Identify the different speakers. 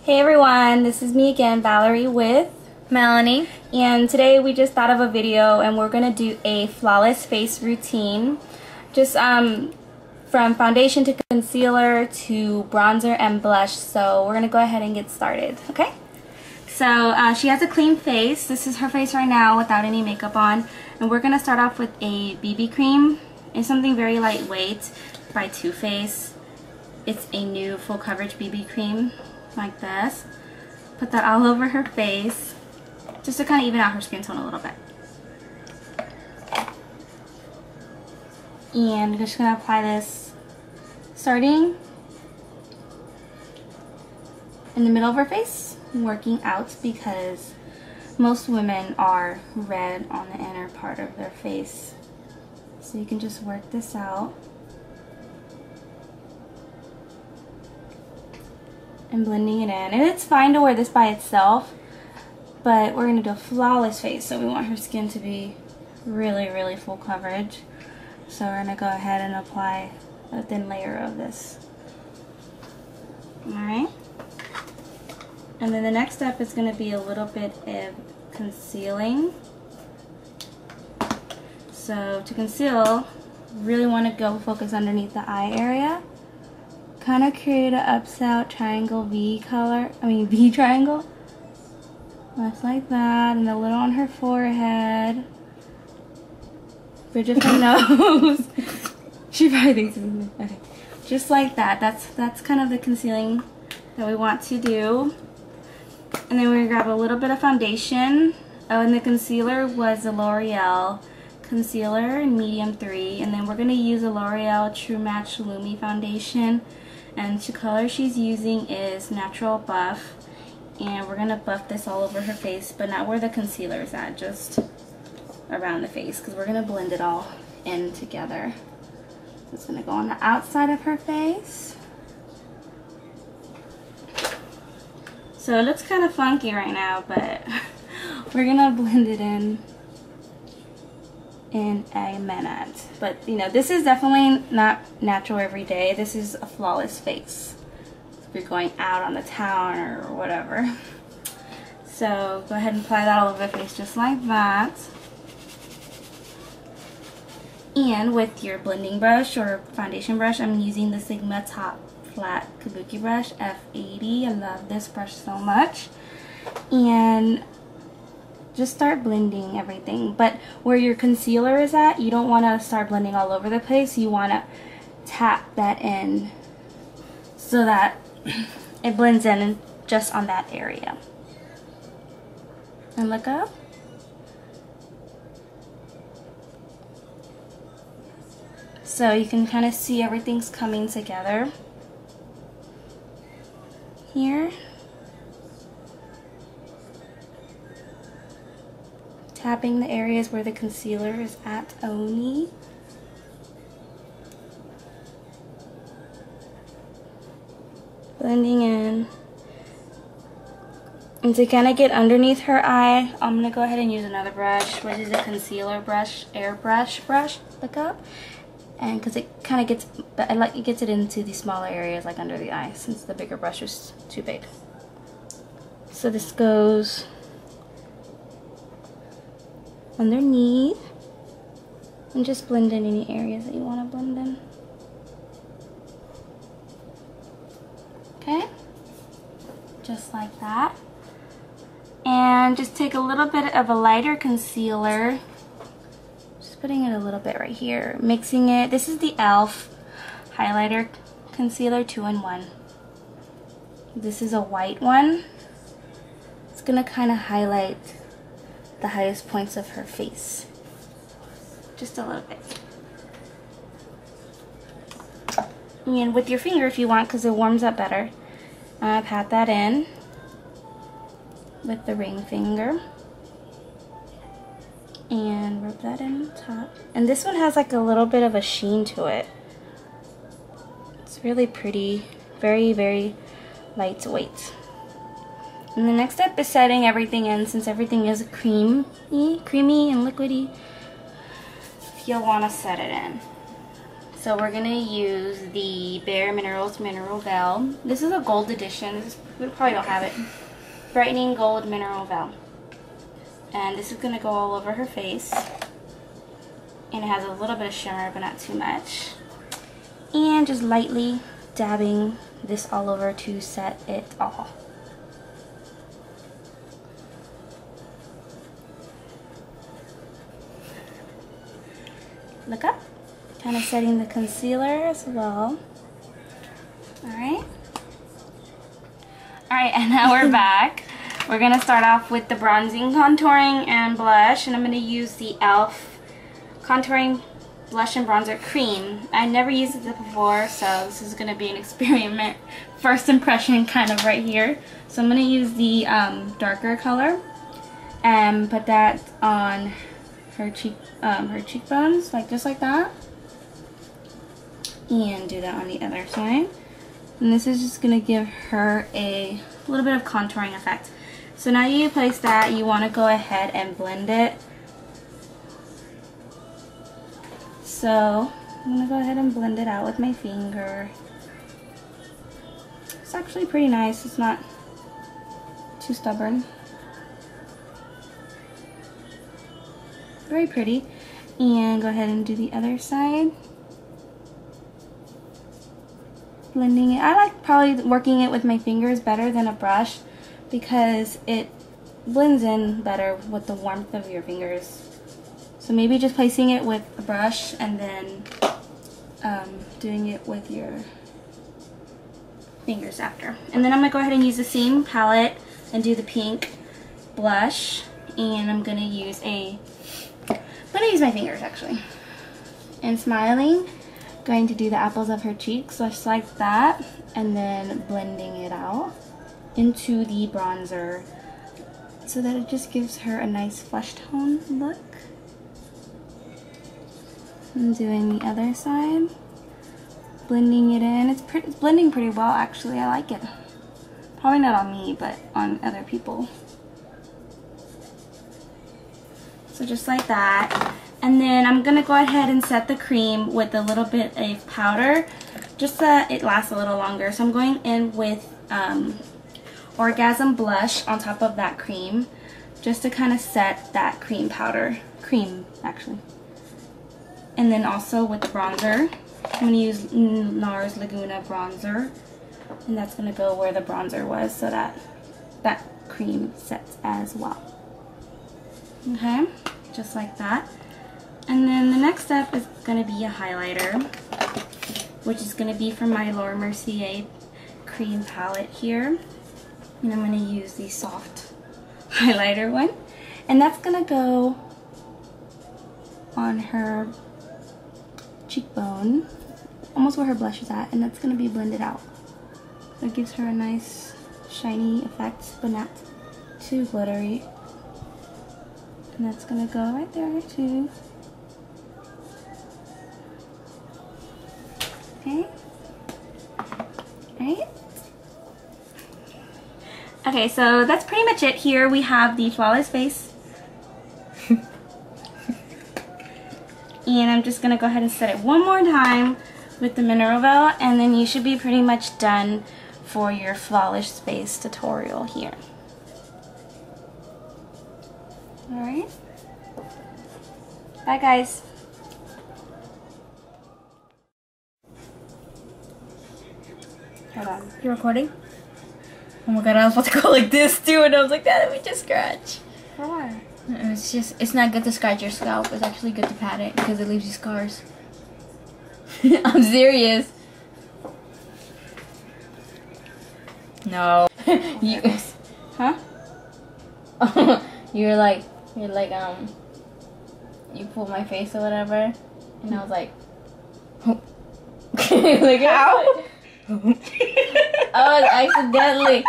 Speaker 1: Hey everyone, this is me again, Valerie with
Speaker 2: Melanie.
Speaker 1: And today we just thought of a video and we're going to do a flawless face routine. Just from foundation to concealer to bronzer and blush. So we're going to go ahead and get started, okay? So she has a clean face. This is her face right now without any makeup on. And we're going to start off with a BB cream. It's something very lightweight by Too Faced. It's a new full coverage BB cream. Like this. Put that all over her face just to kind of even out her skin tone a little bit. And I'm just going to apply this starting in the middle of her face, working out because most women are red on the inner part of their face. So you can just work this out. And blending it in. And it's fine to wear this by itself, but we're going to do a flawless face, so we want her skin to be really full coverage. So we're going to go ahead and apply a thin layer of this. Alright. And then the next step is going to be a little bit of concealing. So to conceal, really want to go focus underneath the eye area. Kind of create an upside triangle V triangle. Just like that, and a little on her forehead. Bridge of her nose. She probably thinks it's me. Okay. Just like that. That's kind of the concealing that we want to do. And then we're gonna grab a little bit of foundation. Oh, and the concealer was the L'Oreal concealer in medium 3, and then we're gonna use a L'Oreal True Match Lumi foundation. And the color she's using is Natural Buff, and we're gonna buff this all over her face, but not where the concealer is at, just around the face, because we're gonna blend it all in together. So it's gonna go on the outside of her face. So it looks kind of funky right now, but we're gonna blend it in a minute. But you know, this is definitely not natural every day. This is a flawless face if you're going out on the town or whatever. So go ahead and apply that all over the face just like that. And with your blending brush or foundation brush, I'm using the Sigma Top Flat Kabuki brush F80. I love this brush so much. And just start blending everything, but where your concealer is at, you don't want to start blending all over the place. You want to tap that in so that it blends in just on that area. And look up. So you can kind of see everything's coming together here. Tapping the areas where the concealer is at only. Blending in. And to kind of get underneath her eye, I'm going to go ahead and use another brush, which is a concealer brush, airbrush brush. Look up. And because it kind of gets, it gets it into the smaller areas like under the eye, since the bigger brush is too big. So this goes underneath, and just blend in any areas that you want to blend in. Okay, just like that. And just take a little bit of a lighter concealer, just putting it a little bit right here, mixing it. This is the e.l.f. highlighter concealer 2-in-1. This is a white one. It's gonna kind of highlight the highest points of her face. Just a little bit. And with your finger if you want, because it warms up better. Pat that in with the ring finger. And rub that in top. And this one has like a little bit of a sheen to it. It's really pretty. Very lightweight. And the next step is setting everything in, since everything is creamy and liquidy. You'll want to set it in. So we're gonna use the Bare Minerals Mineral Veil. This is a gold edition. We probably don't have it. Brightening Gold Mineral Veil. And this is gonna go all over her face. And it has a little bit of shimmer, but not too much. And just lightly dabbing this all over to set it all. Look up. Kind of setting the concealer as well. Alright. Alright, and now we're back. We're going to start off with the bronzing, contouring, and blush. And I'm going to use the e.l.f. Contouring Blush and Bronzer Cream. I never used it before, so this is going to be an experiment. First impression kind of right here. So I'm going to use the darker color and put that on her cheekbones, like just like that. And do that on the other side. And this is just going to give her a little bit of contouring effect. So now you place that, you want to go ahead and blend it. So I'm going to go ahead and blend it out with my finger. It's actually pretty nice. It's not too stubborn. Very pretty. And go ahead and do the other side. Blending it. I like probably working it with my fingers better than a brush because it blends in better with the warmth of your fingers. So maybe just placing it with a brush and then doing it with your fingers after. And then I'm going to go ahead and use the same palette and do the pink blush. And I'm going to use my fingers actually. And smiling, going to do the apples of her cheeks just like that. And then blending it out into the bronzer so that it just gives her a nice flesh tone look. And doing the other side, blending it in. It's blending pretty well actually. I like it. Probably not on me, but on other people. So just like that. And then I'm gonna go ahead and set the cream with a little bit of powder, just so that it lasts a little longer. So I'm going in with Orgasm Blush on top of that cream, just to kind of set that cream actually. And then also with the bronzer, I'm going to use NARS Laguna bronzer, and that's going to go where the bronzer was so that that cream sets as well. Okay, just like that. And then the next step is going to be a highlighter, which is going to be from my Laura Mercier cream palette here. And I'm going to use the soft highlighter one. And that's going to go on her cheekbone, almost where her blush is at, and that's going to be blended out. So it gives her a nice shiny effect, but not too glittery. And that's going to go right there too. Okay. Alright. Okay, so that's pretty much it. Here we have the Flawless Face. And I'm just going to go ahead and set it one more time with the Mineral Veil, and then you should be pretty much done for your Flawless Face tutorial here. Alright. Bye guys. Hold on.
Speaker 2: You're recording? Oh my god, I was about to go like this too, and I was like, let me just scratch.
Speaker 1: Why?
Speaker 2: It's not good to scratch your scalp. It's actually good to pat it because it leaves you scars. I'm serious. No. You,
Speaker 1: huh?
Speaker 2: you're like, you pulled my face or whatever, and I was like, like how? I was accidentally.